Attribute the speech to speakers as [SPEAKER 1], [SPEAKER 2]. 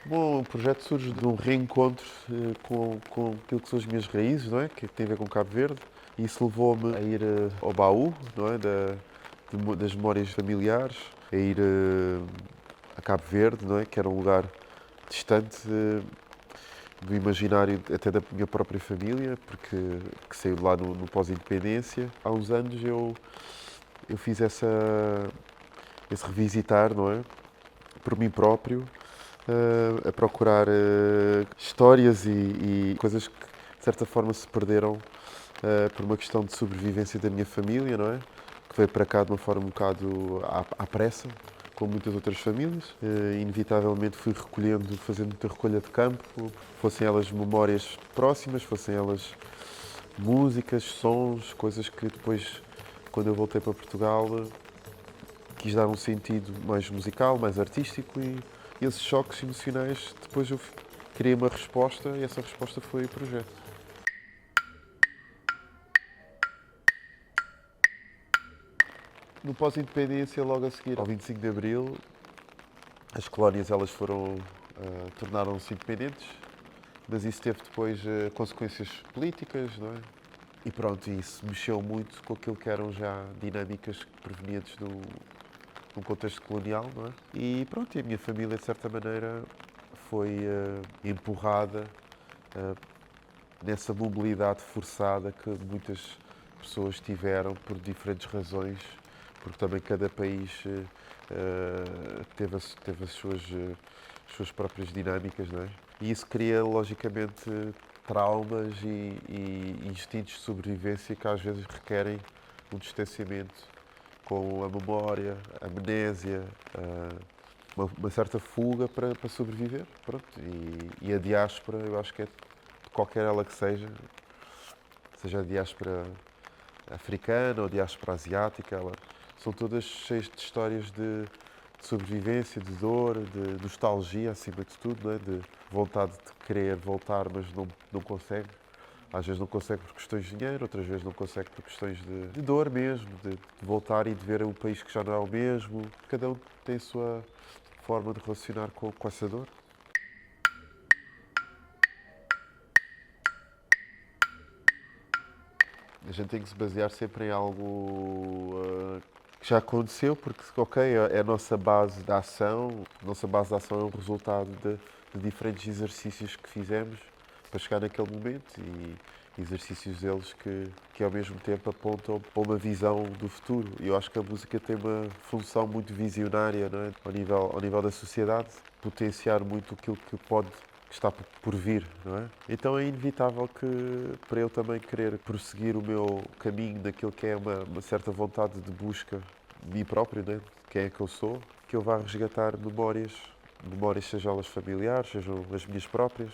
[SPEAKER 1] Bom, o projeto surge de um reencontro com aquilo que são as minhas raízes, não é? Que tem a ver com Cabo Verde. E isso levou-me a ir ao baú, não é? Das memórias familiares, a ir a Cabo Verde, não é? Que era um lugar distante do imaginário até da minha própria família, porque que saiu de lá no pós-independência. Há uns anos eu fiz esse revisitar, não é? Por mim próprio, a procurar histórias e coisas que de certa forma se perderam por uma questão de sobrevivência da minha família, não é? Que veio para cá de uma forma um bocado à pressa, como muitas outras famílias. Inevitavelmente fui recolhendo, fazendo muita recolha de campo, fossem elas memórias próximas, fossem elas músicas, sons, coisas que depois, quando eu voltei para Portugal, quis dar um sentido mais musical, mais artístico e esses choques emocionais, depois eu criei uma resposta e essa resposta foi o projeto. No pós-independência, logo a seguir ao 25 de Abril, as colónias elas tornaram-se independentes, mas isso teve depois consequências políticas, não é? E pronto, isso mexeu muito com aquilo que eram já dinâmicas provenientes num contexto colonial, não é? E pronto, e a minha família, de certa maneira, foi empurrada uh, nessa mobilidade forçada que muitas pessoas tiveram por diferentes razões, porque também cada país teve as suas próprias dinâmicas, não é? E isso cria, logicamente, traumas e instintos de sobrevivência que às vezes requerem um distanciamento com a memória, a amnésia, uma certa fuga para sobreviver. Pronto. E a diáspora, eu acho que é de qualquer ela que seja a diáspora africana ou a diáspora asiática, são todas cheias de histórias de sobrevivência, de dor, de nostalgia, acima de tudo, não é? De vontade de querer voltar, mas não consegue. Às vezes não consegue por questões de dinheiro, outras vezes não consegue por questões de dor mesmo, de voltar e de ver um país que já não é o mesmo. Cada um tem a sua forma de relacionar com essa dor. A gente tem que se basear sempre em algo que já aconteceu, porque, ok, é a nossa base de ação. A nossa base de ação é o resultado de diferentes exercícios que fizemos para chegar naquele momento e exercícios deles que ao mesmo tempo apontam para uma visão do futuro. E eu acho que a música tem uma função muito visionária, não é? Ao nível da sociedade, potenciar muito aquilo que está por vir, não é? Então é inevitável que, para eu também querer prosseguir o meu caminho daquilo que é uma certa vontade de busca de mim próprio, né? De quem é que eu sou, que eu vá resgatar memórias, sejam elas familiares, sejam as minhas próprias.